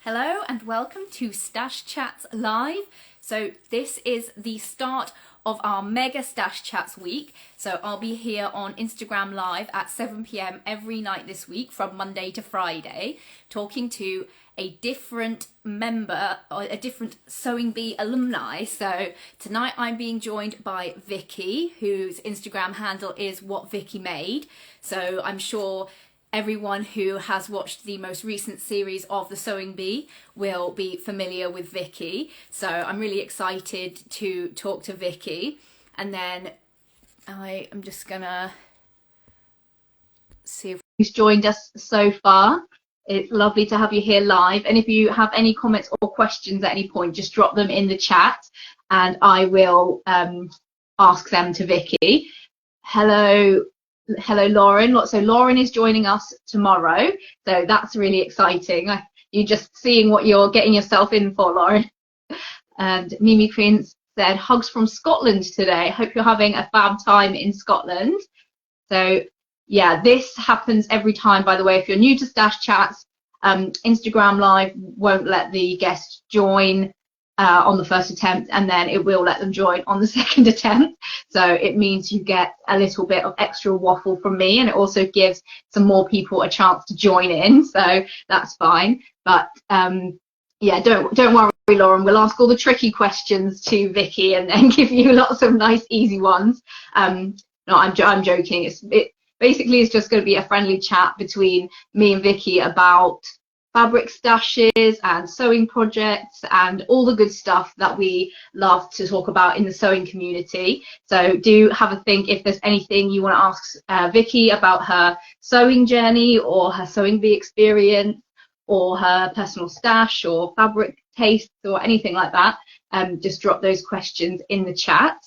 Hello and welcome to Stash Chats Live. So this is the start of our mega Stash Chats week. So I'll be here on Instagram Live at 7 p.m. every night this week from Monday to Friday, talking to a different member or a different Sewing Bee alumni. So tonight I'm being joined by Vicki, whose Instagram handle is What Vicki Made. So I'm sure everyone who has watched the most recent series of The Sewing Bee will be familiar with Vicki. So I'm really excited to talk to Vicki. And then I am just gonna see who's joined us so far. It's lovely to have you here live. And if you have any comments or questions at any point, just drop them in the chat and I will ask them to Vicki. Hello, Lauren. So Lauren is joining us tomorrow, so that's really exciting. You're just seeing what you're getting yourself in for, Lauren. And Mimi Prince said, hugs from Scotland today. Hope you're having a fab time in Scotland. So yeah, this happens every time, by the way. If you're new to Stash Chats, Instagram Live won't let the guest join on the first attempt, and then it will let them join on the second attempt. So it means you get a little bit of extra waffle from me, and it also gives some more people a chance to join in, so that's fine. But yeah, don't worry, Lauren, we'll ask all the tricky questions to Vicki and then give you lots of nice easy ones. No, I'm joking. It basically is just going to be a friendly chat between me and Vicki about fabric stashes and sewing projects and all the good stuff that we love to talk about in the sewing community. So do have a think if there's anything you want to ask Vicki about her sewing journey or her sewing bee experience or her personal stash or fabric tastes or anything like that. Just drop those questions in the chat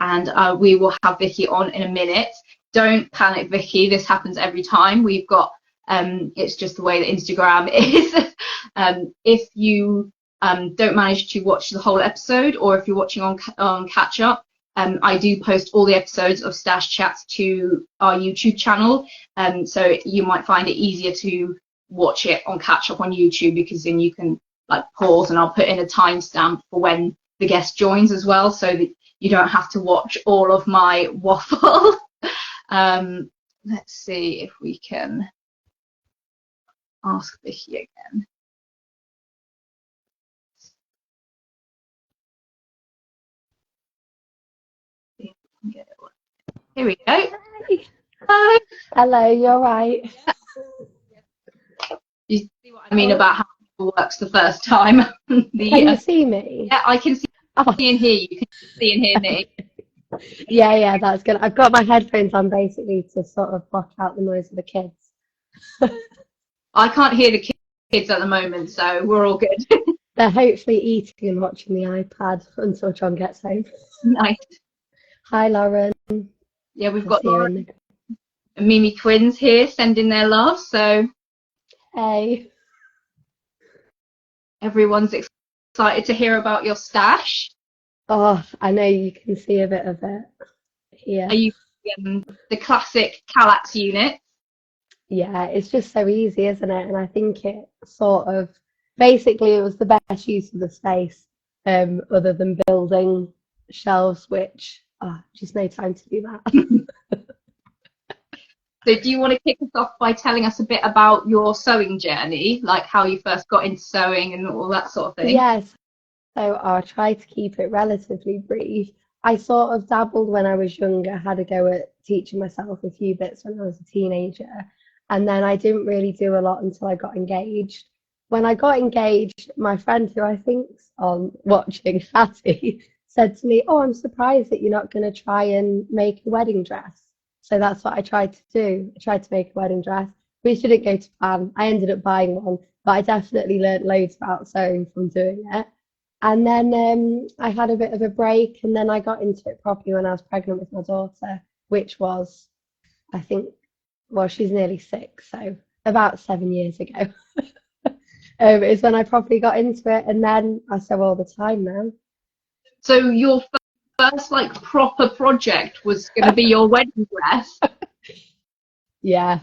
and we will have Vicki on in a minute. Don't panic, Vicki. This happens every time. We've got it's just the way that Instagram is. If you don't manage to watch the whole episode, or if you're watching on catch up, I do post all the episodes of Stash Chats to our YouTube channel, so you might find it easier to watch it on catch up on YouTube, because then you can like pause, and I'll put in a timestamp for when the guest joins as well, so that you don't have to watch all of my waffle. Let's see if we can ask Vicki again. Here we go. Hi. Hello, you're right. You see what I mean about how it works the first time? Can you see me? Yeah, I can see and hear you. Can you see and hear me? Yeah, that's good. I've got my headphones on basically to sort of block out the noise of the kids. I can't hear the kids at the moment, so we're all good. They're hopefully eating and watching the iPad until John gets home. Nice. Hi, Lauren. Yeah, we've got Lauren and Mimi twins here sending their love, so hey. Everyone's excited to hear about your stash. Oh, I know you can see a bit of it here. Are you the classic Kallax unit? Yeah, it's just so easy, isn't it? And I think it sort of basically it was the best use of the space, other than building shelves, which just no time to do that. So do you want to kick us off by telling us a bit about your sewing journey, like how you first got into sewing and all that sort of thing? Yes, so I'll try to keep it relatively brief. I sort of dabbled when I was younger, had a go at teaching myself a few bits when I was a teenager, and then I didn't really do a lot until I got engaged. When I got engaged, my friend, who I think's on watching, Fatty, said to me, "Oh, I'm surprised that you're not going to try and make a wedding dress." So that's what I tried to do. I tried to make a wedding dress, which didn't go to plan. I ended up buying one, but I definitely learned loads about sewing from doing it. And then I had a bit of a break, and then I got into it properly when I was pregnant with my daughter, which was, I think, well, she's nearly 6, so about 7 years ago. Is when I properly got into it, and then I sew all the time now. So your first like proper project was going to be your wedding dress? Yeah.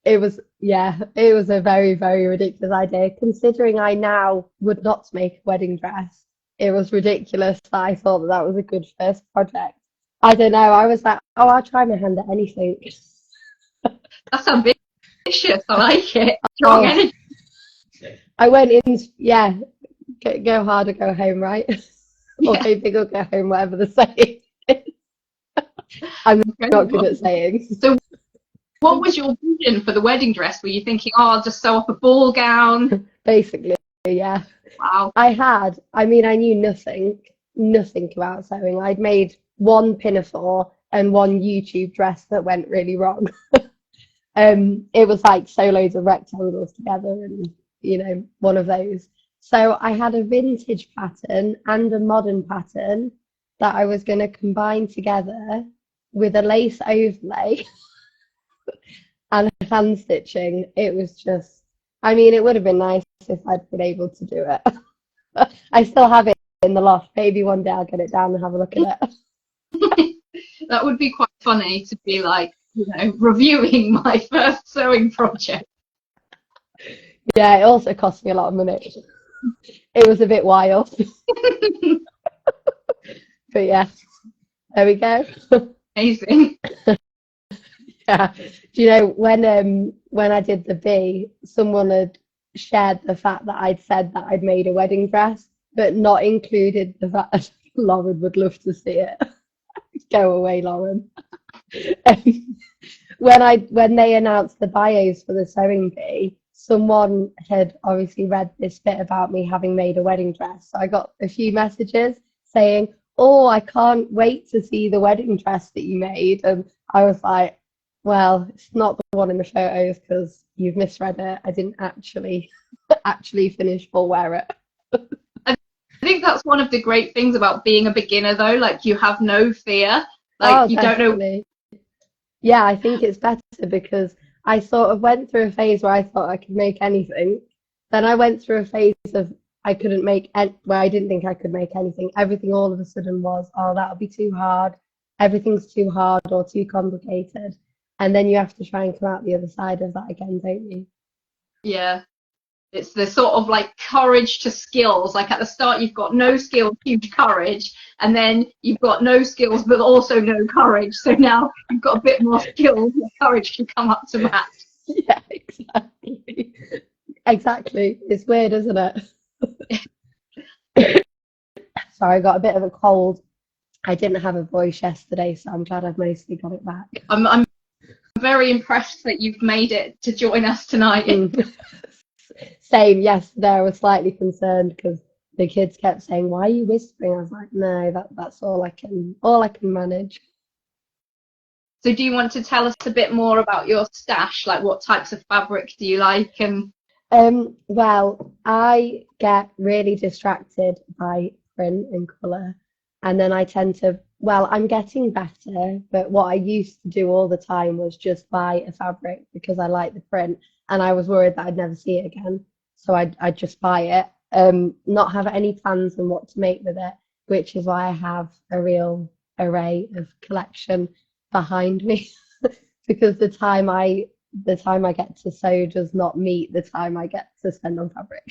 it was, yeah, it was a very, very ridiculous idea. Considering I now would not make a wedding dress, it was ridiculous that I thought that that was a good first project. I don't know. I was like, oh, I'll try my hand at anything. That's ambitious. I like it. Strong Oh, energy. I went in, yeah, go hard or go home, right? Or Yeah. go big or go home, whatever the saying is. I'm not good Incredible. at saying. So what was your vision for the wedding dress? Were you thinking, oh, I'll just sew up a ball gown? Basically, yeah. Wow. I mean, I knew nothing about sewing. I'd made one pinafore and one YouTube dress that went really wrong. It was like sew loads of rectangles together and, one of those. So I had a vintage pattern and a modern pattern that I was going to combine together with a lace overlay and hand stitching. It was just, I mean, it would have been nice if I'd been able to do it. I still have it in the loft. Maybe one day I'll get it down and have a look at it. That would be quite funny to be like, reviewing my first sewing project. Yeah, it also cost me a lot of money. It was a bit wild. But yeah, there we go. Amazing. Yeah. Do you know when I did the bee, someone had shared the fact that I'd said that I'd made a wedding dress, but not included the fact that Lauren would love to see it. Go away, Lauren. When they announced the bios for the sewing bee, someone had obviously read this bit about me having made a wedding dress. So I got a few messages saying, "Oh, I can't wait to see the wedding dress that you made." And I was like, well, it's not the one in the photos because you've misread it. I didn't actually finish or wear it. I think that's one of the great things about being a beginner, though. Like, you have no fear. Like, Oh, you don't know. definitely. Yeah, I think it's better because I sort of went through a phase where I thought I could make anything. Then I went through a phase of I couldn't make where I didn't think I could make anything. Everything all of a sudden was, oh, that'll be too hard. Everything's too hard or too complicated. And then you have to try and come out the other side of that again, don't you? Yeah. It's the sort of like courage to skills. Like, at the start, you've got no skills, huge courage, and then you've got no skills, but also no courage. So now you've got a bit more skills, your courage can come up to match. Yeah, exactly. Exactly. It's weird, isn't it? Sorry, I got a bit of a cold. I didn't have a voice yesterday, so I'm glad I've mostly got it back. I'm very impressed that you've made it to join us tonight. Same, yesterday I was slightly concerned because the kids kept saying, "Why are you whispering?" I was like, "No, that's all I can manage." So do you want to tell us a bit more about your stash? Like, what types of fabric do you like? And Well, I get really distracted by print and colour, and then I tend to, well, I'm getting better, but what I used to do all the time was just buy a fabric because I like the print, and I was worried that I'd never see it again. So I'd just buy it, not have any plans on what to make with it, which is why I have a real array of collection behind me because the time I get to sew does not meet the time I get to spend on fabric.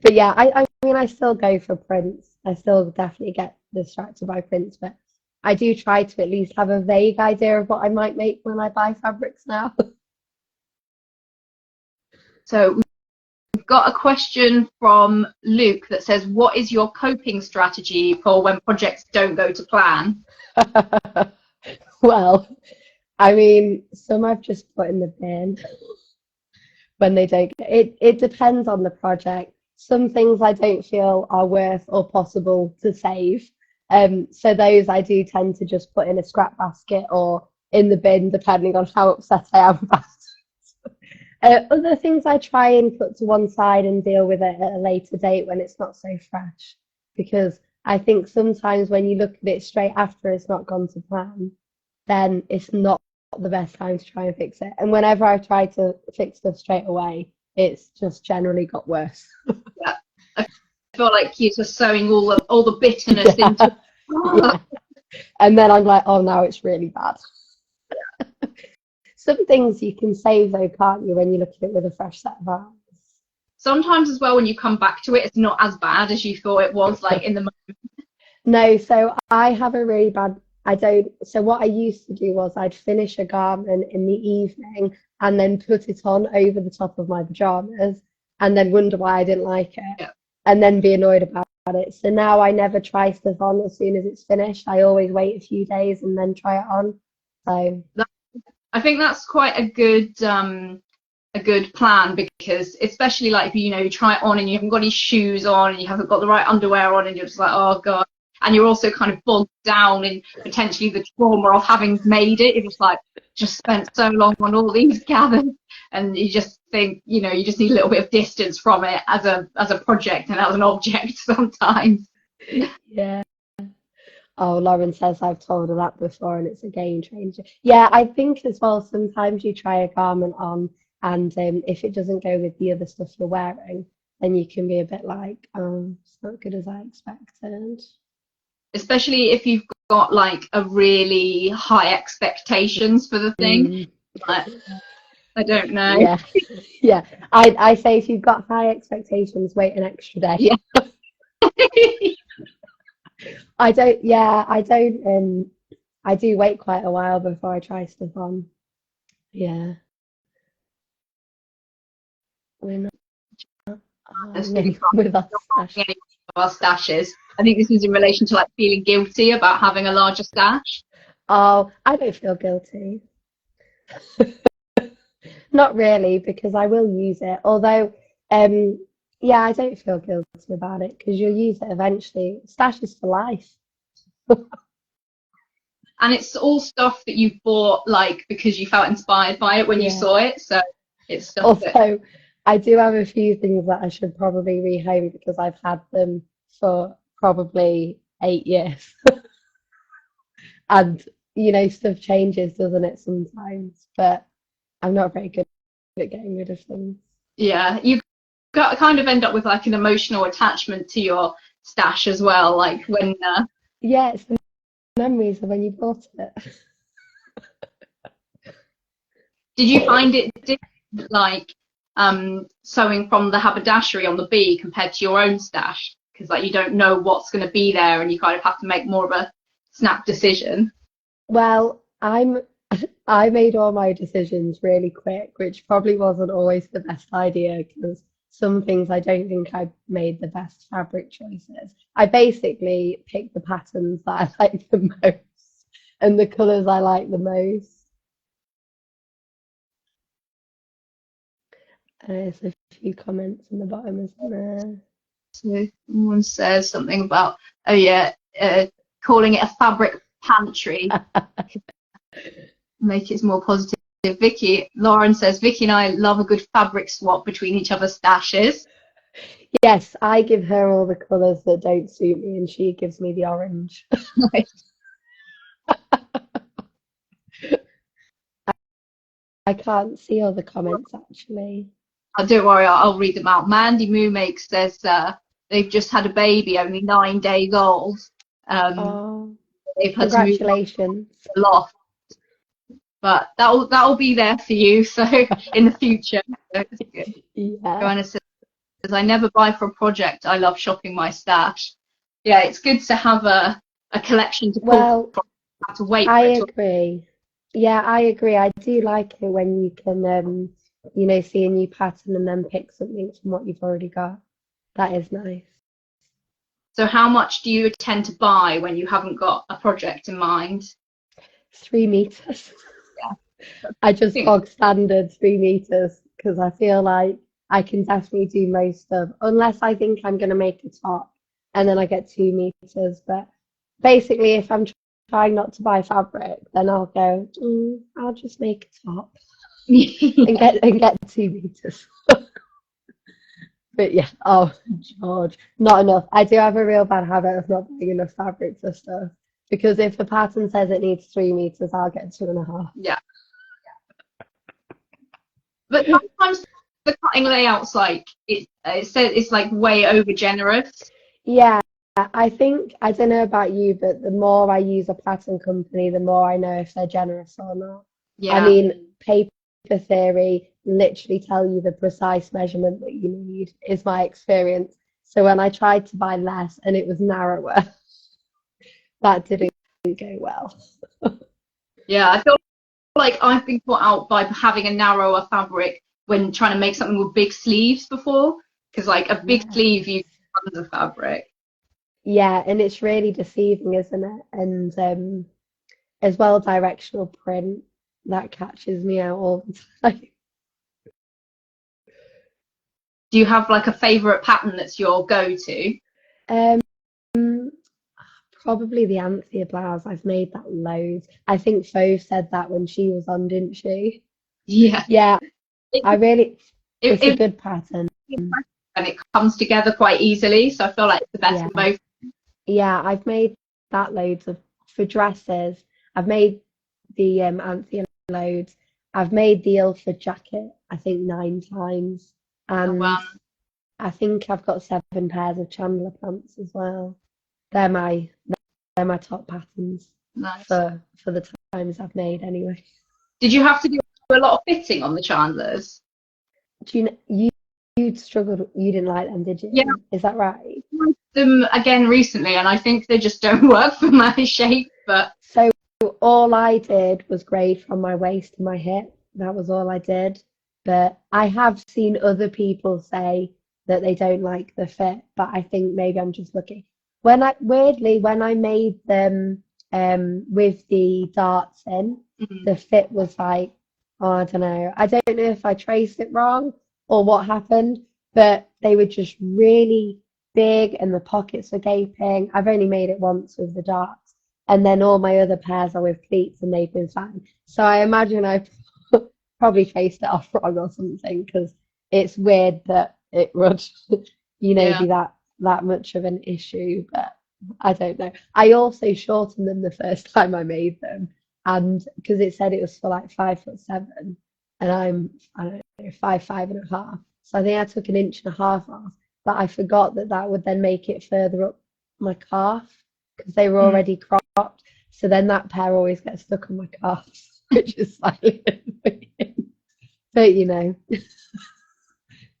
But yeah, I mean, I still go for prints. I still definitely get distracted by prints, but I do try to at least have a vague idea of what I might make when I buy fabrics now. so we've got a question from Luke that says, what is your coping strategy for when projects don't go to plan? Well, I mean, some I've just put in the bin when they don't. It depends on the project. Some things I don't feel are worth or possible to save. So those I do tend to just put in a scrap basket or in the bin, depending on how upset I am about it. Other things I try and put to one side and deal with it at a later date when it's not so fresh. Because I think sometimes when you look at it straight after it's not gone to plan, then it's not the best time to try and fix it. And whenever I've tried to fix stuff straight away, it's just generally got worse. Yeah. I feel like you're just sewing all the bitterness into. Yeah. And then I'm like, oh, now it's really bad. Some things you can save though, can't you, when you look at it with a fresh set of eyes? Sometimes as well, when you come back to it, it's not as bad as you thought it was, like in the moment. No, so I have a really bad, I don't, so what I used to do was I'd finish a garment in the evening and then put it on over the top of my pajamas and then wonder why I didn't like it Yeah. and then be annoyed about it. So now I never try stuff on as soon as it's finished. I always wait a few days and then try it on. So I think that's quite a good plan, because especially like if you try it on and you haven't got any shoes on and you haven't got the right underwear on and you're just like, oh god, and you're also kind of bogged down in potentially the trauma of having made it. You're just like, just spent so long on all these gathers, and you just think you just need a little bit of distance from it as a project and as an object sometimes. yeah. Oh, Lauren says I've told her that before and it's a game changer. Yeah, I think as well, sometimes you try a garment on and if it doesn't go with the other stuff you're wearing, then you can be a bit like, oh, it's not good as I expected. Especially if you've got like a really high expectations for the thing. Like, I don't know. Yeah, yeah. I say if you've got high expectations, wait an extra day. Yeah. I don't, yeah, I do wait quite a while before I try stuff on. Yeah. We're not really with our stash. Any of our stashes. I think this was in relation to like feeling guilty about having a larger stash. Oh, I don't feel guilty. Not really, because I will use it. Although, yeah, I don't feel guilty about it because you'll use it eventually. Stash is for life. And it's all stuff that you bought like because you felt inspired by it when you Yeah. saw it. So it's stuff that Also, I do have a few things that I should probably rehome because I've had them for probably 8 years. And, stuff changes, doesn't it, sometimes? But I'm not very good at getting rid of things. yeah, you kind of end up with like an emotional attachment to your stash as well. Like when Yeah, it's the memories of when you bought it. did you find it different, like sewing from the haberdashery on the bee compared to your own stash? Because like you don't know what's going to be there, and you kind of have to make more of a snap decision. Well, I made all my decisions really quick, which probably wasn't always the best idea because some things I don't think I made the best fabric choices. I basically picked the patterns that I like the most and the colours I like the most. There's a few comments in the bottom, isn't there? So someone says something about, oh yeah, calling it a fabric pantry, make it more positive. Lauren says, Vicky and I love a good fabric swap between each other's stashes. Yes, I give her all the colours that don't suit me and she gives me the orange. I can't see all the comments actually. Oh, don't worry, I'll read them out. Mandy Moomake says they've just had a baby, only 9 days old. Oh, They've had to move congratulations. a lot, but that'll be there for you. So in the future, so it's good. Yeah. Joanna says, I never buy for a project. I love shopping my stash. Yeah, it's good to have a collection to pull Well, from. Have to wait I for it to. agree. Yeah, I agree. I do like it when you can, see a new pattern and then pick something from what you've already got. That is nice. So how much do you tend to buy when you haven't got a project in mind? 3 meters. Yeah. I just bog standard 3 meters because I feel like I can definitely do most of, unless I think I'm going to make a top and then I get 2 meters. But basically, if I'm trying not to buy fabric, then I'll go, I'll just make a top and get 2 meters. But yeah, oh George, not enough. I do have a real bad habit of not buying enough fabric for stuff because if the pattern says it needs 3 meters, I'll get 2.5. Yeah. But sometimes the cutting layout's like it says it's like way over generous. Yeah, I think, I don't know about you, but the more I use a pattern company, the more I know if they're generous or not. I Yeah. mean, paper theory literally tell you the precise measurement that you need, is my experience. So when I tried to buy less and it was narrower, that didn't go well. Yeah, I feel like I've been caught out by having a narrower fabric when trying to make something with big sleeves before, because like a big sleeve you tons of fabric. Yeah, and it's really deceiving, isn't it? And as well, directional print that catches me out all the time. Do you have like a favorite pattern that's your go-to? Um, Probably the Anthea blouse. I've made that loads. I think Fo said that when she was on, didn't she? Yeah. Yeah, It, it's a it, good pattern. and it comes together quite easily, so I feel like it's the best Yeah, of both. yeah, I've made that loads of for dresses. I've made the Anthea loads. I've made the Ilford jacket, I think 9 times, Oh, and wow. I think I've got 7 pairs of Chandler pants as well. They're my they're my top patterns Nice. for the times I've made anyway. Did you have to do a lot of fitting on the Chandlers? Do you know, you struggled, you didn't like them, did Yeah, you? Is that right? I tried them again recently, and I think they just don't work for my shape. But So all I did was grade from my waist to my hip. That was all I did. But I have seen other people say that they don't like the fit, but I think maybe I'm just lucky. When I made them with the darts in, the fit was like, oh, I don't know. I don't know if I traced it wrong or what happened, but they were just really big and the pockets were gaping. I've only made it once with the darts, and then all my other pairs are with pleats and they've been fine. So I imagine I probably traced it off wrong or something, because it's weird that it would, yeah, be that much of an issue. But I don't know. I also shortened them the first time I made them, and because it said it was for like 5'7", and I don't know, 5'5.5". So I think I took 1.5 inches off, but I forgot that that would then make it further up my calf because they were already cropped. So then that pair always gets stuck on my calves, which is slightly annoying. But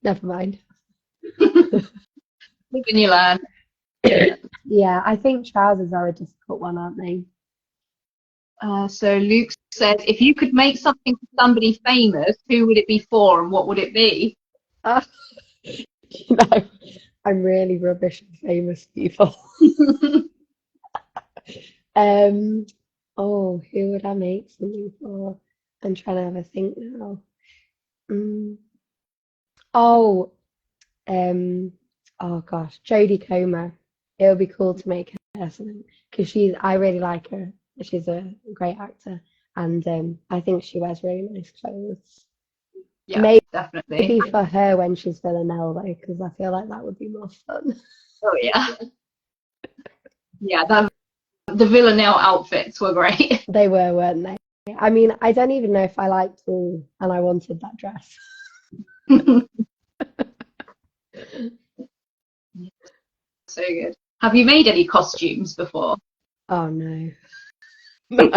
never mind. live and you learn. Yeah, I think trousers are a difficult one, aren't they? So Luke says, if you could make something for somebody famous, who would it be for, and what would it be? Ah, you know, I'm really rubbish at famous people. Um, oh, who would I make something for? I'm trying to have a think now. Mm. Oh, um, oh gosh, Jodie Comer. It would be cool to make her something because I really like her. She's a great actor, and I think she wears really nice clothes. Yeah, Maybe definitely. for her when she's Villanelle though, because I feel like that would be more fun. Oh yeah, yeah. The Villanelle outfits were great. They were, weren't they? I mean, I don't even know if I liked all, and I wanted that dress. So good. Have you made any costumes before? Oh no. No.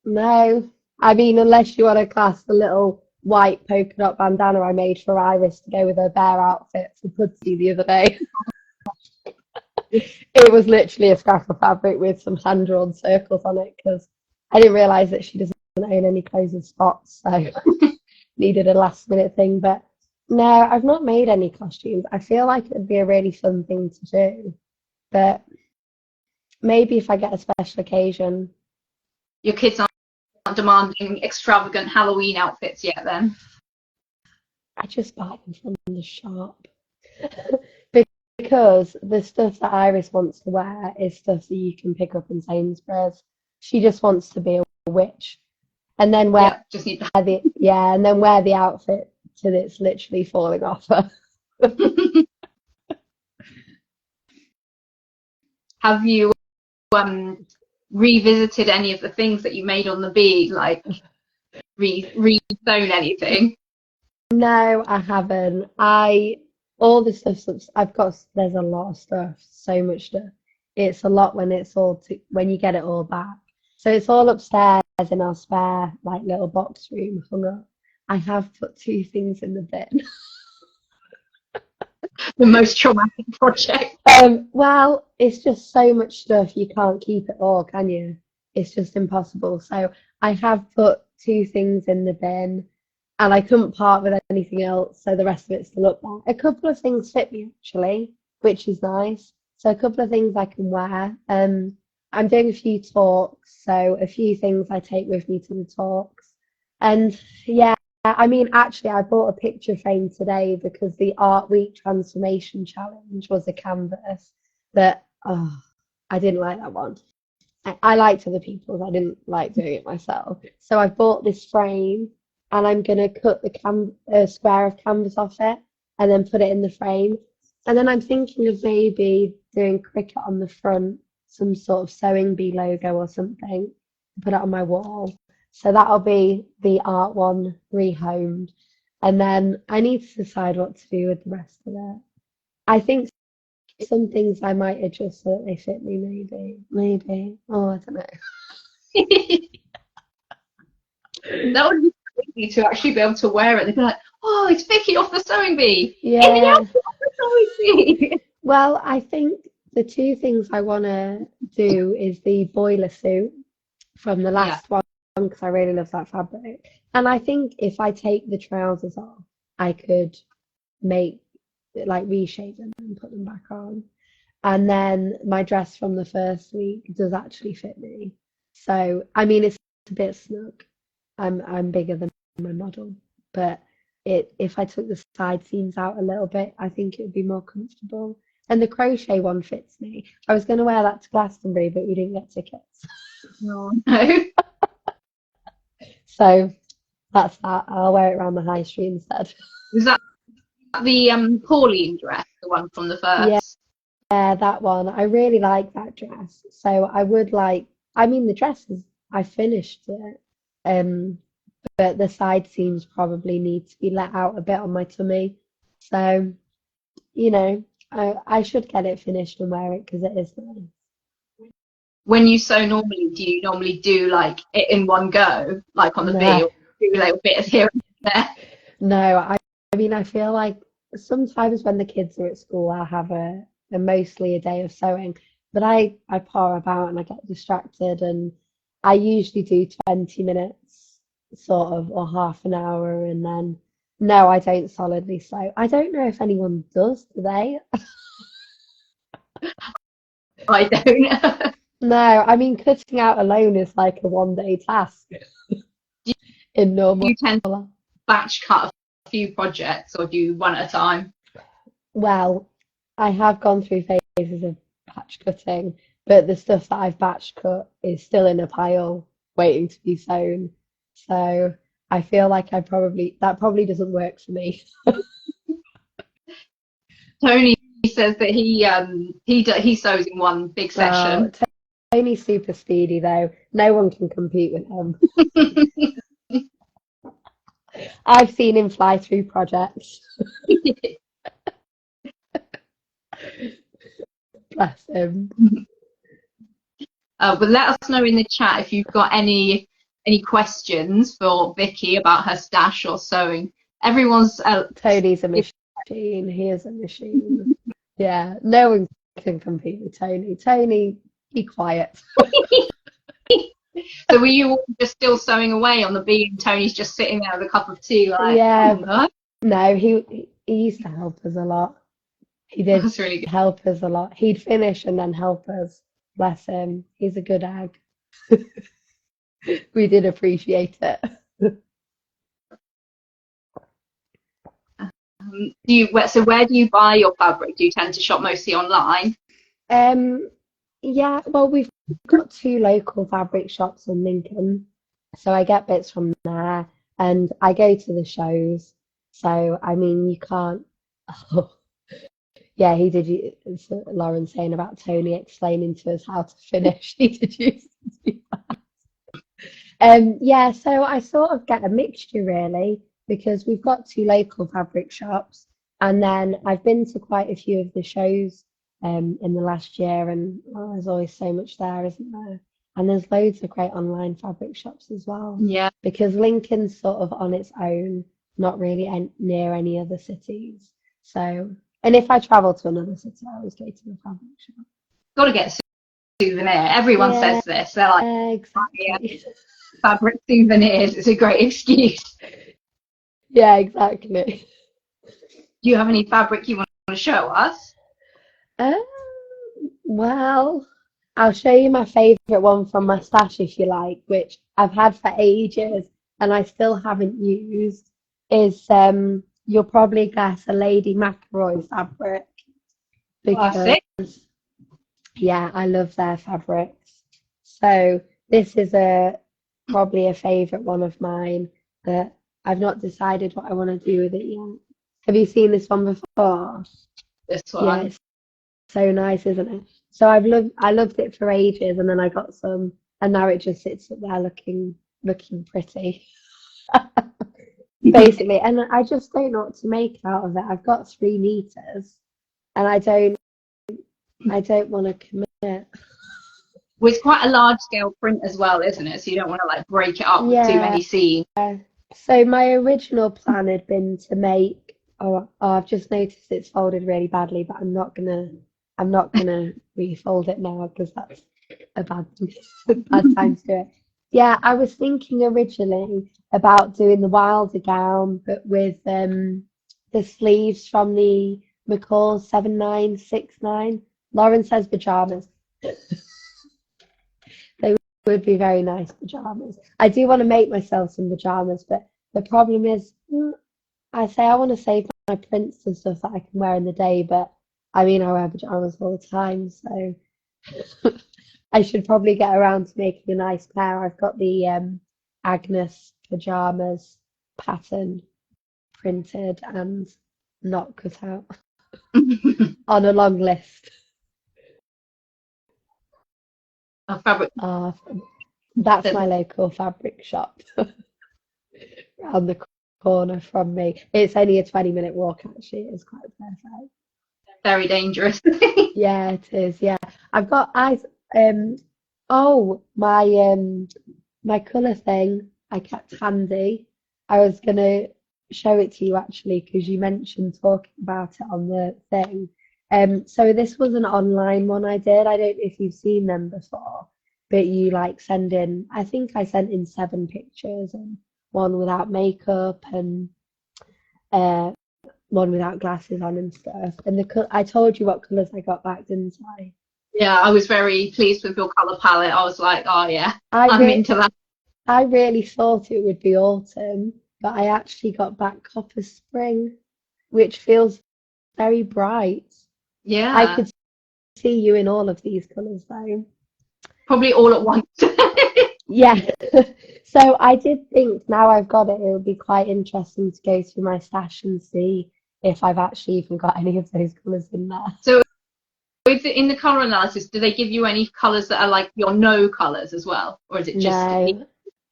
No. I mean, unless you want to class the little white polka dot bandana I made for Iris to go with her bear outfit for Pudsey the other day. It was literally a scrap of fabric with some hand-drawn circles on it because I didn't realise that she doesn't own any clothes in spots, so needed a last-minute thing. But no, I've not made any costumes. I feel like it'd be a really fun thing to do, but maybe if I get a special occasion. Your kids aren't demanding extravagant Halloween outfits yet, then? I just buy them from the shop because the stuff that Iris wants to wear is stuff that you can pick up in Sainsbury's. She just wants to be a witch, and then wear just need and then wear the outfit till it's literally falling off her. Have you revisited any of the things that you made on the bead, like re-sewn anything? No, I haven't. All the stuff I've got, there's a lot of stuff, so much stuff. It's a lot when when you get it all back. So it's all upstairs in our spare like little box room hung up. I have put two things in the bin. The most traumatic project. Well, it's just so much stuff, you can't keep it all, can you? It's just impossible. So I have put two things in the bin, and I couldn't part with anything else, so the rest of it's still up there. A couple of things fit me actually, which is nice. So a couple of things I can wear. I'm doing a few talks, so a few things I take with me to the talks. And yeah, I mean, actually, I bought a picture frame today because the Art Week Transformation Challenge was a canvas that, oh, I didn't like that one. I liked other people's, I didn't like doing it myself. So I bought this frame and I'm going to cut the square of canvas off it and then put it in the frame. And then I'm thinking of maybe doing cricket on the front, some sort of sewing bee logo or something, put it on my wall. So that'll be the art one rehomed. And then I need to decide what to do with the rest of it. I think some things I might adjust so that they fit me, maybe. Oh, I don't know. That would be crazy to actually be able to wear it. They'd be like, "Oh, it's Vicky off the sewing bee in the Yeah. outfit of the sewing bee." Well, I think the two things I want to do is the boiler suit from the last one because I really love that fabric. And I think if I take the trousers off, I could reshape them and put them back on. And then my dress from the first week does actually fit me. So, I mean, it's a bit snug. I'm bigger than my model, but if I took the side seams out a little bit, I think it would be more comfortable. And the crochet one fits me. I was going to wear that to Glastonbury, but we didn't get tickets. Oh, no. So that's that. I'll wear it around the high street instead. Was that the Pauline dress, the one from the first? Yeah, that one. I really like that dress. So I would like, I mean, the dress is, I finished it. But the side seams probably need to be let out a bit on my tummy. So, I should get it finished and wear it because it is nice. When you sew normally, do you normally do like it in one go, like on the bee, No, or do a little bit of here and there? no, I mean, I feel like sometimes when the kids are at school, I'll have mostly a day of sewing, but I pour about and I get distracted, and I usually do 20 minutes sort of or half an hour, and then no, I don't solidly sew. I don't know if anyone does, do they? I don't. No, I mean, cutting out alone is like a 1 day task in normal You tend to life. batch cut a few projects, or do you one at a time? Well, I have gone through phases of batch cutting, but the stuff that I've batch cut is still in a pile waiting to be sewn. So I feel like that probably doesn't work for me. Tony says that he sews in one big Well, session. Tony's super speedy though. No one can compete with him. I've seen him fly through projects. Bless him. But let us know in the chat if you've got any questions for Vicky about her stash or sewing. Everyone's Tony's a machine. He is a machine. Yeah, no one can compete with Tony. Tony, be quiet. So were you all just still sewing away on the bee, and Tony's just sitting there with a cup of tea, like, Yeah, oh, no, he used to help us a lot. He did that's really good. help us a lot. He'd finish and then help us. Bless him. He's a good egg. We did appreciate it. So where do you buy your fabric? Do you tend to shop mostly online? Yeah, well, we've got two local fabric shops in Lincoln, so I get bits from there, and I go to the shows. So, I mean, you can't. Oh, yeah, he did. Lauren saying about Tony explaining to us how to finish. He did use to do that. Yeah, so I sort of get a mixture really because we've got two local fabric shops, and then I've been to quite a few of the shows in the last year, and there's always so much there, isn't there? And there's loads of great online fabric shops as well. Yeah. Because Lincoln's sort of on its own, not really near any other cities. So, and if I travel to another city, I always go to the fabric shop. Got to get a souvenir. Everyone Yeah, says this. They're like, exactly. yeah, fabric souvenirs. It's a great excuse. Yeah, exactly. Do you have any fabric you want to show us? Um, well, I'll show you my favourite one from my stash if you like, which I've had for ages and I still haven't used. Is you'll probably guess a Lady McElroy fabric because Classic. yeah, I love their fabrics. So this is a probably a favourite one of mine that I've not decided what I want to do with it yet. Have you seen this one before? This Yeah, one. it's so nice, isn't it? So I loved it for ages, and then I got some, and now it just sits up there looking pretty, basically. And I just don't know what to make out of it. I've got 3 meters, and I don't want to commit. Well, it's quite a large scale print as well, isn't it? So you don't want to like break it up with too Yeah. many seams. So my original plan had been to make. I've just noticed it's folded really badly, but I'm not gonna refold it now because that's a bad bad time to do it. Yeah, I was thinking originally about doing the Wilder gown, but with the sleeves from the McCall 7969. Lauren says pajamas. They would be very nice pajamas. I do want to make myself some pajamas, but the problem is, I say I want to save my prints and stuff that I can wear in the day, but I mean, I wear pajamas all the time, so I should probably get around to making a nice pair. I've got the Agnes pajamas pattern printed and not cut out on a long list. Fabric. That's my local fabric shop around the corner from me. It's only a 20-minute walk, actually. It's quite perfect. Very dangerous. Yeah, it is. Yeah, I've got eyes. Oh, my colour thing I kept handy. I was gonna show it to you actually because you mentioned talking about it on the thing. So this was an online one I did. I don't know if you've seen them before, but you like send in. I think I sent in 7 pictures and one without makeup and uh one without glasses on and stuff. And I told you what colours I got back, didn't I? Yeah, I was very pleased with your colour palette. I was like, oh yeah, I I'm re into that. I really thought it would be autumn, but I actually got back copper spring, which feels very bright. I Yeah, could see you in all of these colours though. probably all at once. Yeah. So I did think now I've got it, it would be quite interesting to go through my stash and see if I've actually even got any of those colours in there. So in the colour analysis, do they give you any colours that are like your no colours as well? Or is it just the No,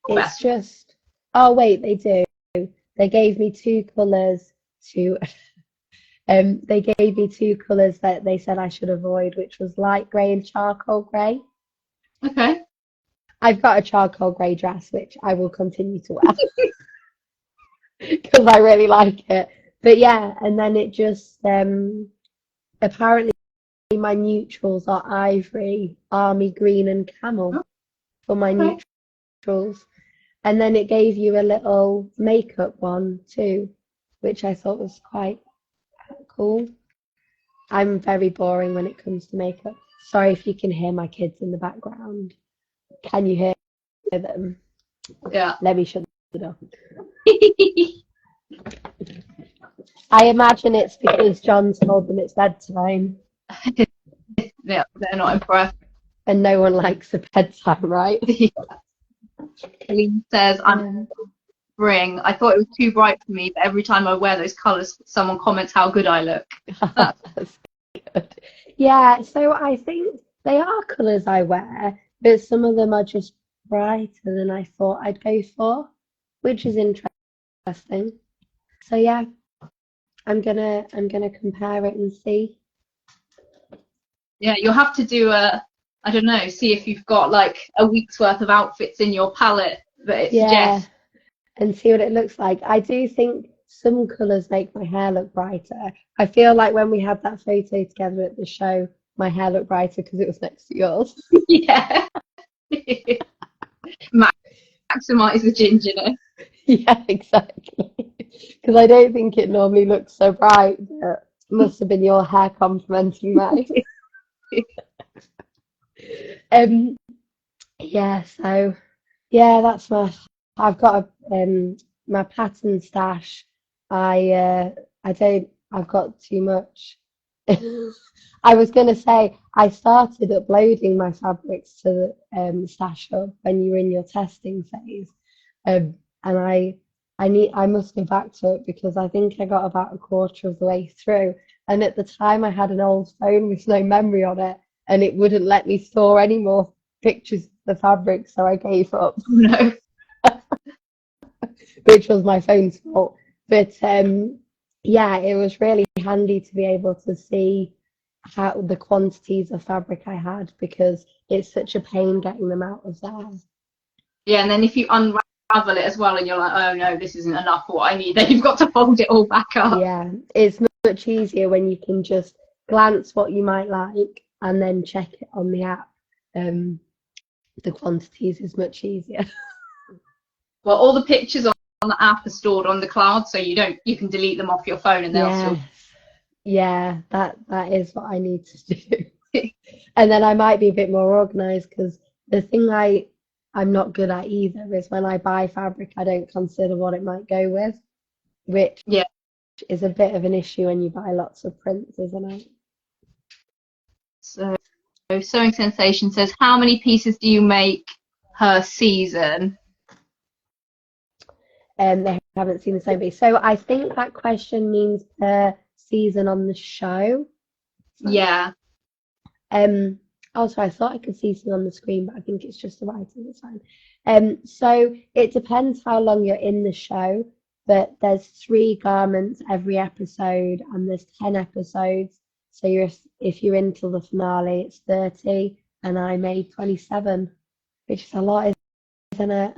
it's best? just, oh wait, they do. They gave me 2 colours to they gave me 2 colours that they said I should avoid, which was light grey and charcoal grey. Okay. I've got a charcoal grey dress which I will continue to wear because I really like it. But yeah, and then it just apparently my neutrals are ivory, army green, and camel for my Okay. neutrals. And then it gave you a little makeup one too, which I thought was quite cool. I'm very boring when it comes to makeup. Sorry if you can hear my kids in the background. Can you hear them? Yeah. Let me shut the door. I imagine it's because John told them it's bedtime Yeah, they're not impressed. and no one likes a bedtime, right? Eileen says, I'm Um, spring. I thought it was too bright for me, but every time I wear those colours, someone comments how good I look. that's good. Yeah, so I think they are colours I wear, but some of them are just brighter than I thought I'd go for, which is interesting. So yeah, I'm gonna compare it and see. Yeah, you'll have to do I don't know, see if you've got like a week's worth of outfits in your palette that it Yeah, suggests. and see what it looks like. I do think some colours make my hair look brighter. I feel like when we had that photo together at the show, my hair looked brighter because it was next to yours. Yeah. Maximize the gingerness. Yeah, exactly. Because I don't think it normally looks so bright, but it must have been your hair complementing mine. Um, yeah, so yeah, that's I've got my pattern stash. I don't I've got too much. I was gonna say I started uploading my fabrics to the Stash Hub when you were in your testing phase, and I must go back to it because I think I got about a quarter of the way through, and at the time I had an old phone with no memory on it, and it wouldn't let me store any more pictures of the fabric, so I gave up, No. which was my phone's fault. But yeah, it was really handy to be able to see how the quantities of fabric I had because it's such a pain getting them out of there. Yeah, and then if you unravel it as well and you're like, oh no, this isn't enough for what I need, then you've got to fold it all back up. Yeah, it's much easier when you can just glance what you might like and then check it on the app. The quantities is much easier. Well, all the pictures on the app are stored on the cloud, so you can delete them off your phone and they'll still. Yes, yeah, that is what I need to do. And then I might be a bit more organized because the thing I'm not good at either is when I buy fabric, I don't consider what it might go with, which Yeah. is a bit of an issue when you buy lots of prints, isn't it? So Sewing Sensation says, how many pieces do you make per season? They haven't seen the same piece. So I think that question means per season on the show. Yeah. Also, I thought I could see something on the screen, but I think it's just the writing. It's fine. So it depends how long you're in the show, but there's 3 garments every episode, and there's 10 episodes. So if you're into the finale, it's 30, and I made 27, which is a lot, isn't it?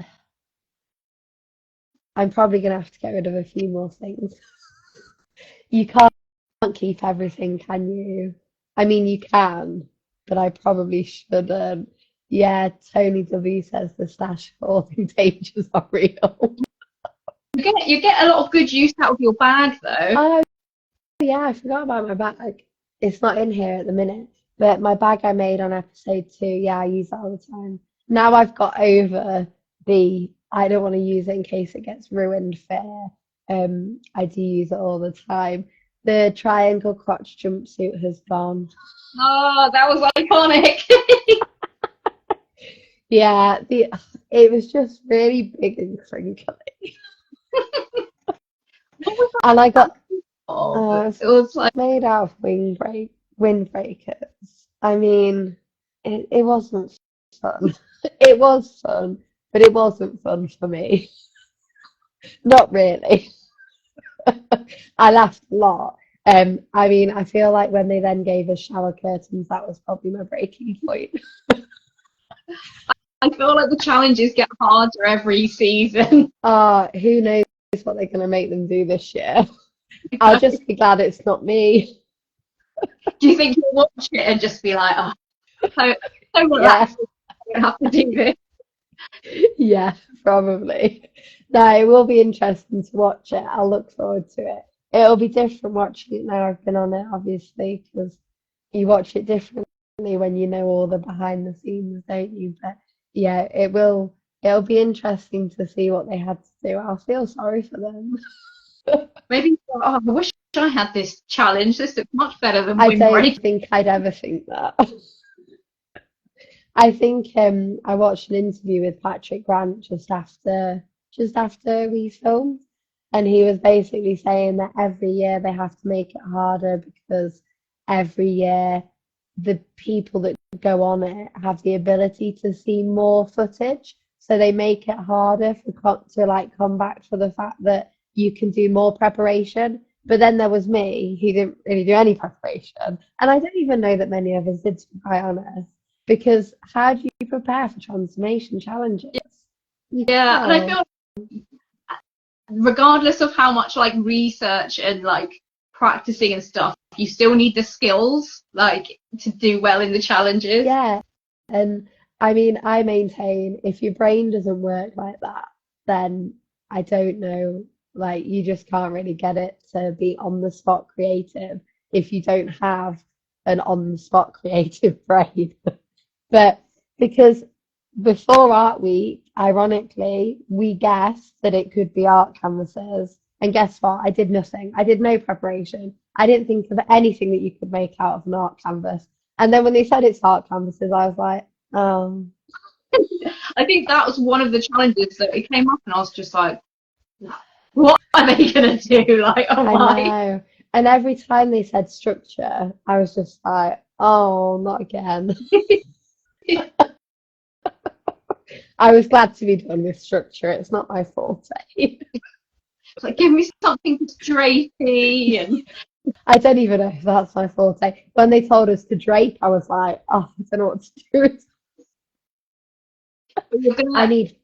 I'm probably gonna have to get rid of a few more things. You can't keep everything, can you? I mean, you can, but I probably shouldn't. Yeah, Tony W says the stash holding dangers are real. You get a lot of good use out of your bag though. Oh, yeah, I forgot about my bag. It's not in here at the minute, but my bag I made on episode 2, yeah, I use that all the time. Now I've got over I don't want to use it in case it gets ruined fear. I do use it all the time. The triangle crotch jumpsuit has gone. Oh, that was iconic. Yeah, it was just really big and crinkly. And I got It it's was like, made out of windbreakers. I mean, it wasn't fun. It was fun, but it wasn't fun for me. Not really. I laughed a lot. I mean, I feel like when they then gave us shower curtains, that was probably my breaking point. I feel like the challenges get harder every season. Who knows what they're going to make them do this year? I'll just be glad it's not me. Do you think you'll watch it and just be like, oh, so Yeah, relaxed, I don't have to do this? yeah, probably. No, it will be interesting to watch it. I'll look forward to it. It'll be different watching it now I've been on it, obviously, because you watch it differently when you know all the behind the scenes, don't you? But yeah, it'll be interesting to see what they had to do. I'll feel sorry for them. Maybe, oh, I wish I had this challenge. This looks much better than I don't windbreak. think I'd ever think that. I think I watched an interview with Patrick Grant just after we filmed, and he was basically saying that every year they have to make it harder because every year the people that go on it have the ability to see more footage, so they make it harder to like come back for the fact that you can do more preparation. But then there was me who didn't really do any preparation, and I don't even know that many of us did, to be quite honest. Because how do you prepare for transformation challenges? You Yeah, and I can't. feel regardless of how much like research and like practicing and stuff, you still need the skills like to do well in the challenges. Yeah. And I mean, I maintain if your brain doesn't work like that, then I don't know, like you just can't really get it to be on the spot creative if you don't have an on the spot creative brain. But because before Art Week, ironically, we guessed that it could be art canvases. And guess what? I did nothing. I did no preparation. I didn't think of anything that you could make out of an art canvas. And then when they said it's art canvases, I was like, oh, I think that was one of the challenges that it came up, and I was just like, what are they gonna do? Like, oh I my. know. And every time they said structure, I was just like, oh, not again. I was glad to be done with structure. It's not my forte. It's like, give me something drapey and I don't even know if that's my forte. When they told us to drape, I was like, oh, I don't know what to do. you're gonna I let need,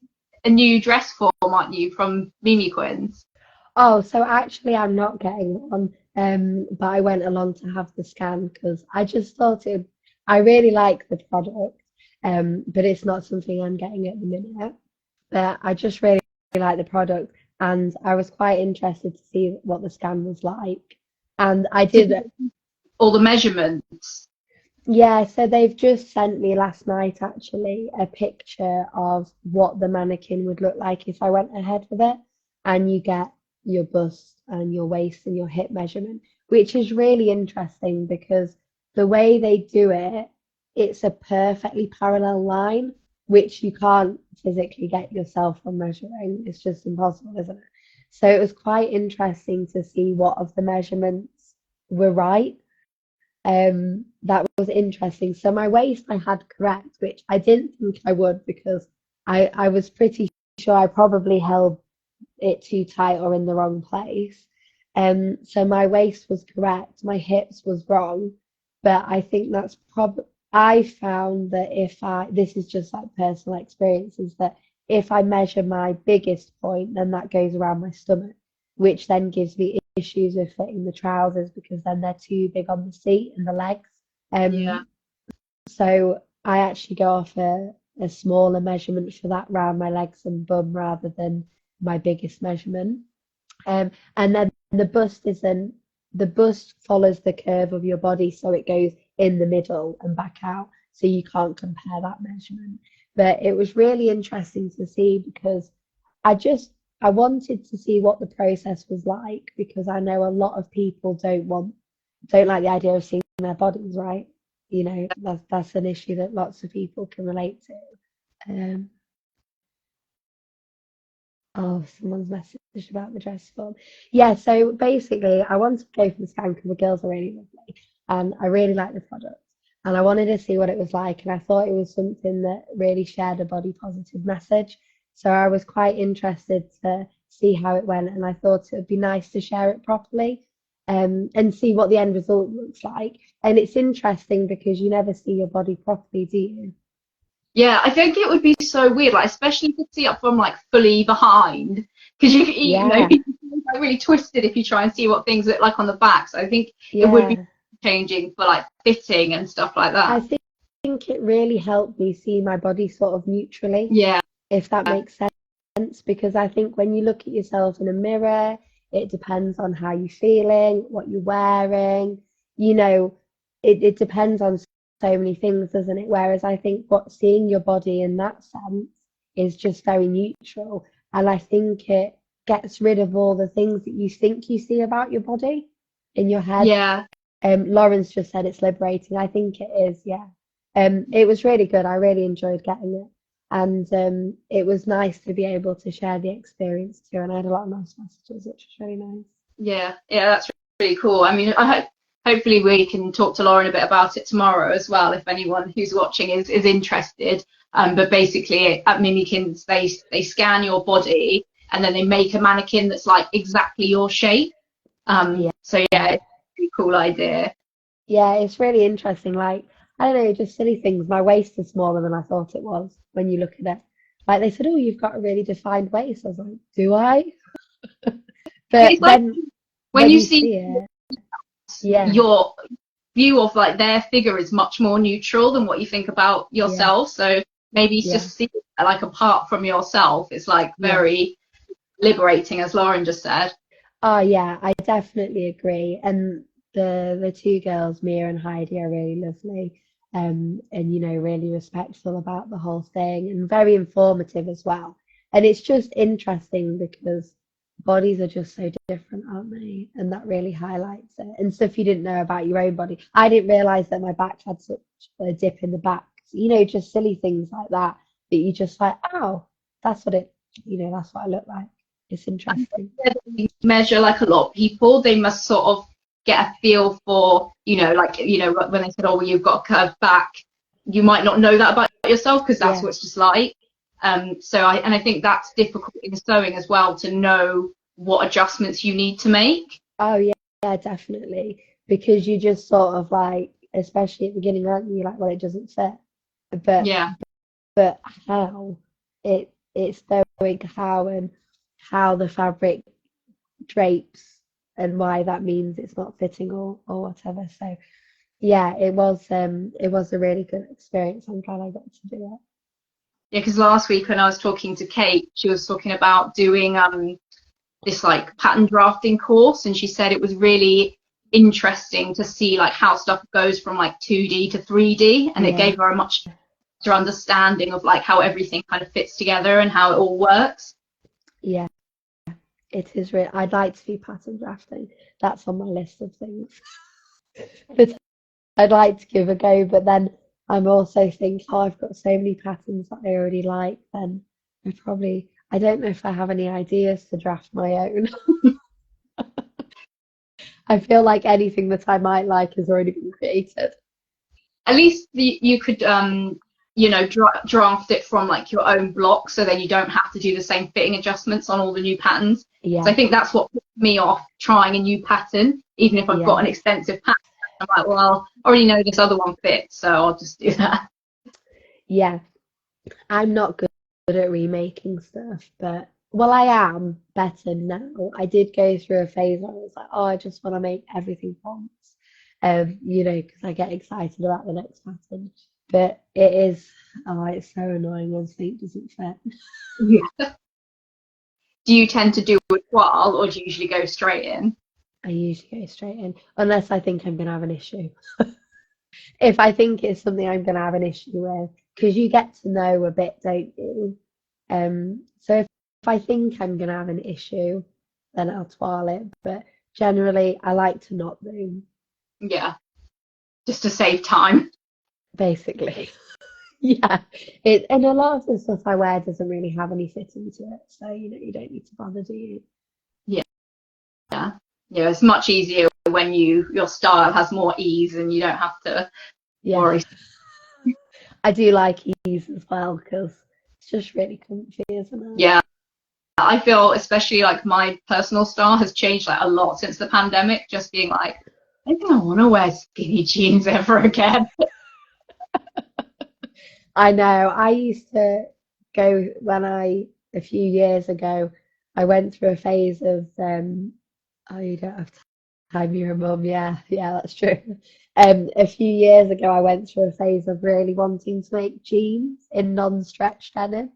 a new dress form, aren't you, from Mimi Quins? oh, so actually, I'm not getting one. But I went along to have the scan because I just thought I really like the product, but it's not something I'm getting at the minute. But I just really like the product, and I was quite interested to see what the scan was like. And I Did did. you all the measurements? Yeah, so they've just sent me last night actually a picture of what the mannequin would look like if I went ahead with it. And you get your bust and your waist and your hip measurement, which is really interesting because the way they do it, it's a perfectly parallel line, which you can't physically get yourself from measuring. It's just impossible, isn't it? So it was quite interesting to see what of the measurements were right. That was interesting. So my waist I had correct, which I didn't think I would because I was pretty sure I probably held it too tight or in the wrong place. So my waist was correct, my hips was wrong, but I think that's probably I found that if I this is just like personal experience, is that if I measure my biggest point, then that goes around my stomach, which then gives me issues with fitting the trousers because then they're too big on the seat and the legs. Yeah. Um, so I actually go off a smaller measurement for that round my legs and bum rather than my biggest measurement. And then the bust follows the curve of your body, so it goes in the middle and back out. So you can't compare that measurement. But it was really interesting to see because I just I wanted to see what the process was like because I know a lot of people don't like the idea of seeing their bodies, right? You know, that's an issue that lots of people can relate to. Um, oh, someone's messaged about the dress form. Yeah, so basically, I wanted to go for the scan because the girls are really lovely, and I really like the product, and I wanted to see what it was like, and I thought it was something that really shared a body positive message. So I was quite interested to see how it went, and I thought it would be nice to share it properly, and see what the end result looks like. And it's interesting because you never see your body properly, do you? Yeah, I think it would be so weird, like especially to see it from like fully behind, because you know Yeah, it's like really twisted if you try and see what things look like on the back. So I think it would be yeah. changing for like fitting and stuff like I that. think it really helped me see my body sort of neutrally, Yeah, if that makes sense, because I think when you look at yourself in a mirror, it depends on how you're feeling, what you're wearing, you know, it depends on so many things, doesn't it? Whereas I think what seeing your body in that sense is just very neutral. And I think it gets rid of all the things that you think you see about your body in your head. yeah, Lawrence just said it's liberating. I think it is, yeah. It was really good. I really enjoyed getting it. And it was nice to be able to share the experience too. And I had a lot of nice messages, which was really nice. yeah. That's really cool. I mean, I hope hopefully we can talk to Lauren a bit about it tomorrow as well, if anyone who's watching is interested. But basically, at Mimikins, they scan your body and then they make a mannequin that's like exactly your shape. Yeah. So yeah, it's a pretty cool idea. Yeah, it's really interesting. Like, I don't know, just silly things. My waist is smaller than I thought it was when you look at it. Like they said, oh, you've got a really defined waist. I was like, do I? But But it's like then when when you you see see it, yeah, your view of like their figure is much more neutral than what you think about yeah, yourself. So maybe it's yeah, just see like apart from yourself, it's like yeah. very liberating, as Lauren just said. Oh yeah, I definitely agree. And the two girls, Mia and Heidi, are really lovely. And you know, really respectful about the whole thing and very informative as well. And it's just interesting because bodies are just so different, aren't they? And that really highlights it. And stuff you didn't know about your own body. I didn't realize that my back had such a dip in the back. You know, just silly things like that that you just like, oh, that's what it, you know, that's what I look like. It's interesting. Measure like a lot of people, they must sort of get a feel for, like, when they said, oh, well, you've got a curved back, you might not know that about yourself because that's Yeah. what it's just like. So I think that's difficult in sewing as well, to know what adjustments you need to make. Oh yeah, yeah, definitely. Because you just sort of like, especially at the beginning, aren't you? You're like, well, it doesn't fit. But Yeah, but how it's knowing how and how the fabric drapes and why that means it's not fitting or whatever. So yeah, it was a really good experience. I'm glad I got to do it. yeah, because last week when I was talking to Kate, she was talking about doing this like pattern drafting course, and she said it was really interesting to see like how stuff goes from like 2D to 3D, and it Yeah, gave her a much better understanding of like how everything kind of fits together and how it all works. yeah, it is real. I'd like to do pattern drafting. That's on my list of things. But I'd like to give a go, but then I'm also thinking, oh, I've got so many patterns that I already like, then I don't know if I have any ideas to draft my own. I feel like anything that I might like has already been created. At least you could draft it from like your own block, so then you don't have to do the same fitting adjustments on all the new patterns. So I Yeah, think that's what puts me off trying a new pattern, even if I've got yeah, an extensive pattern. I'm like, well, I already know this other one fits, so I'll just do that. yeah. I'm not good at remaking stuff, but well, I am better now. I did go through a phase where I was like, oh, I just want to make everything once, you know, because I get excited about the next pattern. But it is, oh, it's so annoying when something doesn't fit. Yeah. Do you tend to do a toile, or do you usually go straight in? I usually go straight in, unless I think I'm going to have an issue. If I think it's something I'm going to have an issue with, because you get to know a bit, don't you? So if I think I'm going to have an issue, then I'll toile it. But generally, I like to not do, Yeah, just to save time. basically. Yeah, and a lot of the stuff I wear doesn't really have any fitting to it, so you know you don't need to bother, do you? Yeah, yeah, it's much easier when your style has more ease and you don't have to Yeah, worry. I do like ease as well because it's just really comfy, isn't it? Yeah, I feel especially like my personal style has changed like a lot since the pandemic. Just being like, I don't want to wear skinny jeans ever again. I know. I used to go a few years ago, I went through a phase of, oh, you don't have time, you're a mum. Yeah, yeah, that's true. A few years ago, I went through a phase of really wanting to make jeans in non-stretch denim.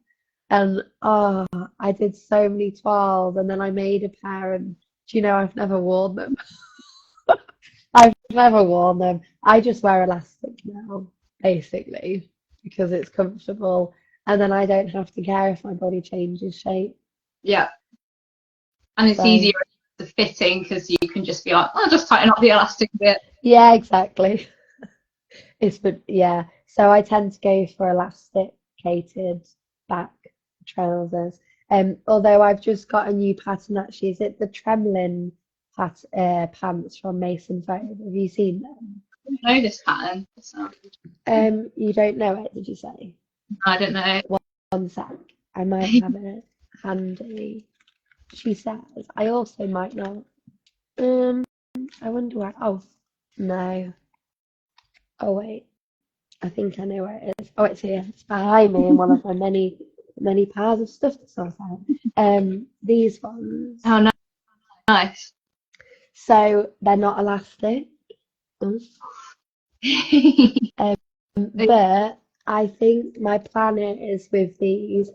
And oh, I did so many toiles and then I made a pair and do you know, I've never worn them. I've never worn them. I just wear elastic now, basically, because it's comfortable, and then I don't have to care if my body changes shape. Yeah, and it's So, easier the fitting because you can just be like, I'll just tighten up the elastic a bit. yeah, exactly. But yeah, so I tend to go for elasticated back trousers. Although I've just got a new pattern actually. Is it the Tremlin pants from Mason Photo? Have you seen them? I don't know this pattern, so You don't know it, did you say? I don't know. One sec. I might have it handy. She says, I also might not. Um, I wonder where. Oh, no. Oh, wait. I think I know where it is. Oh, it's here. It's behind me in one of my many piles of stuff to sort out. These ones. Oh, nice. So they're not elastic. But I think my plan is with these.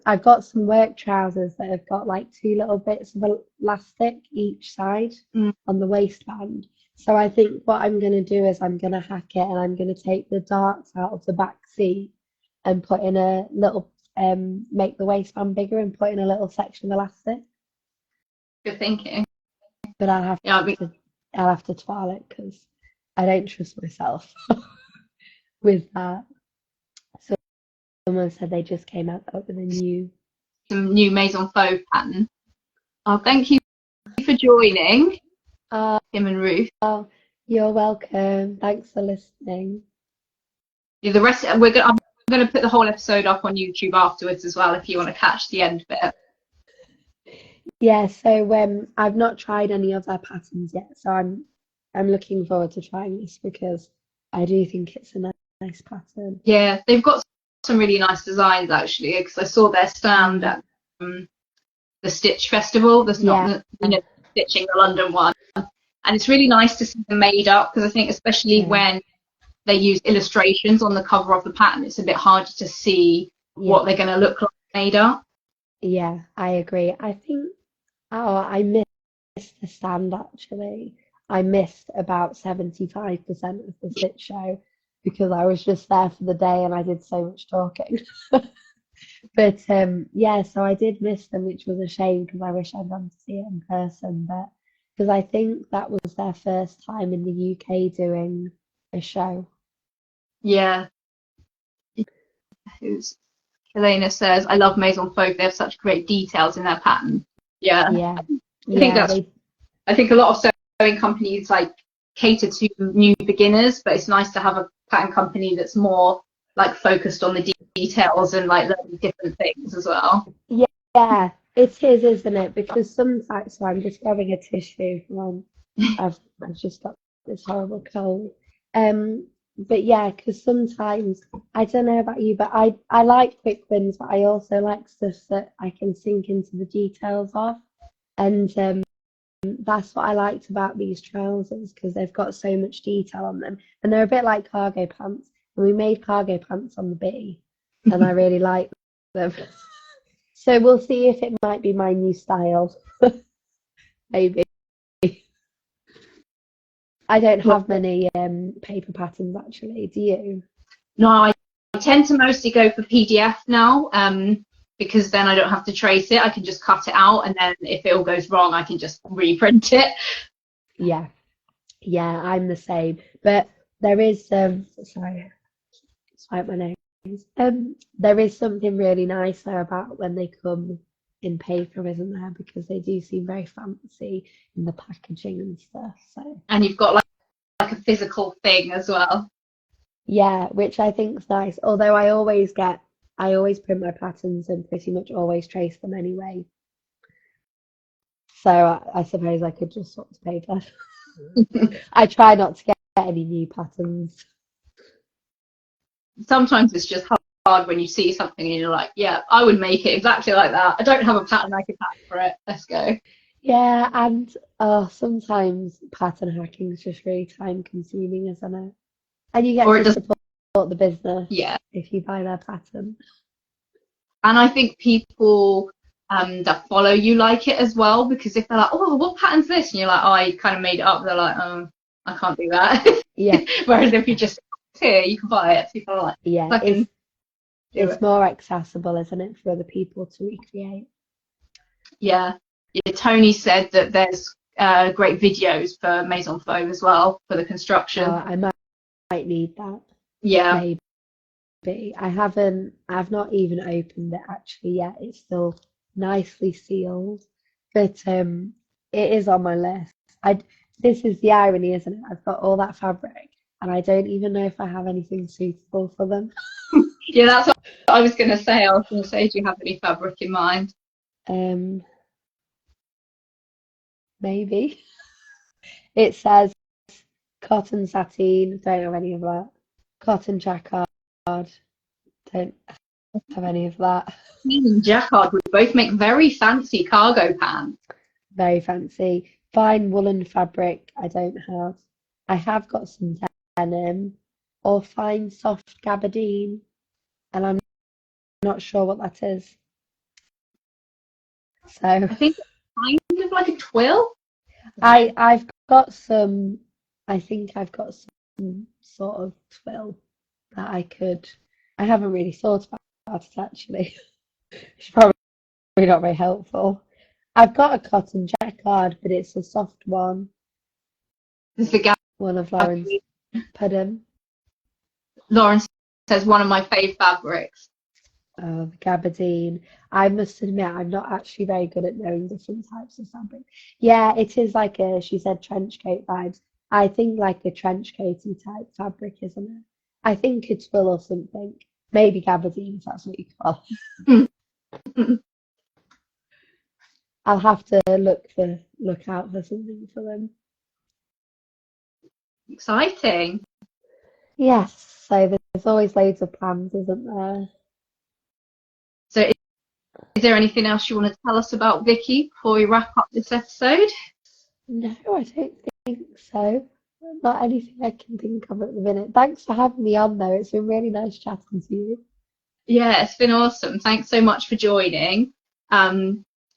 I've got some work trousers that have got like two little bits of elastic each side Mm. on the waistband. So I think what I'm going to do is I'm going to hack it and I'm going to take the darts out of the back seat and put in a little, make the waistband bigger and put in a little section of elastic. Good thinking. But Yeah, I mean, I'll have to twirl it because I don't trust myself with that. So someone said they just came out with a new. some new Maison Faux pattern. Oh, thank you for joining, Uh, Kim and Ruth. you're welcome. Thanks for listening. Yeah, I'm gonna put the whole episode up on YouTube afterwards as well if you want to catch the end bit. Yeah, so I've not tried any of their patterns yet, so I'm looking forward to trying this because I do think it's a nice pattern. Yeah, they've got some really nice designs actually, because I saw their stand at the Stitch Festival. There's not stitching the London one, and it's really nice to see them made up because I think especially when they use illustrations on the cover of the pattern, it's a bit harder to see what they're going to look like made up. Yeah, I agree. I think I missed the stand actually. I missed about 75% of the Stitch show because I was just there for the day and I did so much talking. But yeah, so I did miss them, which was a shame because I wish I'd gone to see it in person. But because I think that was their first time in the UK doing a show. Yeah. Helena says, I love Maison Faux. They have such great details in their pattern. Yeah. Yeah. I think a lot of sewing companies like cater to new beginners, but it's nice to have a pattern company that's more like focused on the details and like learning different things as well. Yeah, it is, isn't it? Because sometimes, so I'm just grabbing a tissue from I've just got this horrible cold. But yeah, because sometimes I don't know about you, but I like quick wins, but I also like stuff that I can sink into the details of, and that's what I liked about these trousers because they've got so much detail on them, and they're a bit like cargo pants. And we made cargo pants on the bee, and I really like them. So we'll see if it might be my new style. Maybe. I don't have many paper patterns actually. Do you? No, I tend to mostly go for PDF now, because then I don't have to trace it. I can just cut it out, and then if it all goes wrong, I can just reprint it. Yeah, I'm the same. But there is sorry, swipe my nose. There is something really nice there about when they come in paper, isn't there? Because they do seem very fancy in the packaging and stuff. So. And you've got like a physical thing as well. Yeah, which I think is nice. Although I always print my patterns and pretty much always trace them anyway. So I suppose I could just swap to paper. I try not to get any new patterns. Sometimes it's just hard when you see something and you're like, yeah, I would make it exactly like that. I don't have a pattern I could hack for it. Let's go. Yeah, and sometimes pattern hacking is just really time consuming, isn't it? And you get to support the business if you buy their pattern. And I think people that follow you like it as well, because if they're like, oh, what pattern's this? And you're like, oh, I kind of made it up. They're like, oh, I can't do that. Yeah. Whereas if you just here, you can buy it. People are like, yeah, it's more accessible, isn't it, for other people to recreate? Yeah. Tony said that there's great videos for Maison Faux as well for the construction. I might need that. Yeah. Maybe. I've not even opened it actually yet. It's still nicely sealed, but it is on my list. This is the irony, isn't it? I've got all that fabric and I don't even know if I have anything suitable for them. Yeah, that's what I was going to say. I was going to say, do you have any fabric in mind? Maybe. It says cotton sateen. Don't have any of that. Cotton jacquard. Don't have any of that. And jacquard would both make very fancy cargo pants. Very fancy. Fine woolen fabric, I don't have. I have got some denim or fine soft gabardine, and I'm not sure what that is. So I think it's kind of like a twill. I've got some. I think I've got some sort of twill that I could. I haven't really thought about it actually. It's probably not very helpful. I've got a cotton jacquard, but it's a soft one. This is the One of Lauren's. Pardon? Lauren says one of my fave fabrics. Oh, the gabardine. I must admit, I'm not actually very good at knowing different types of fabric. Yeah, it is like she said, trench coat vibes. I think like a trench coaty type fabric, isn't it? I think it's twill or something. Maybe gabardine, if that's what you call it. I'll have to look out for something for them. Exciting. Yes, so there's always loads of plans, isn't there? So is there anything else you want to tell us about Vicki before we wrap up this episode? No, I don't think so. Not anything I can think of at the minute. Thanks for having me on, though. It's been really nice chatting to you. Yeah, it's been awesome. Thanks so much for joining.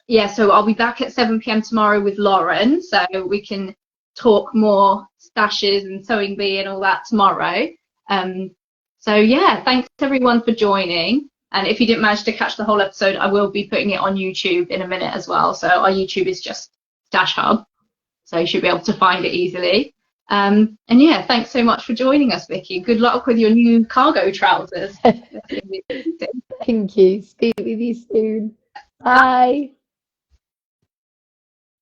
Yeah, so I'll be back at 7 p.m. tomorrow with Lauren, so we can talk more stashes and sewing bee and all that tomorrow. So yeah, thanks everyone for joining. And if you didn't manage to catch the whole episode, I will be putting it on YouTube in a minute as well. So our YouTube is just Stash Hub, so you should be able to find it easily. And yeah, thanks so much for joining us, Vicki. Good luck with your new cargo trousers. Thank you. Speak with you soon. Bye.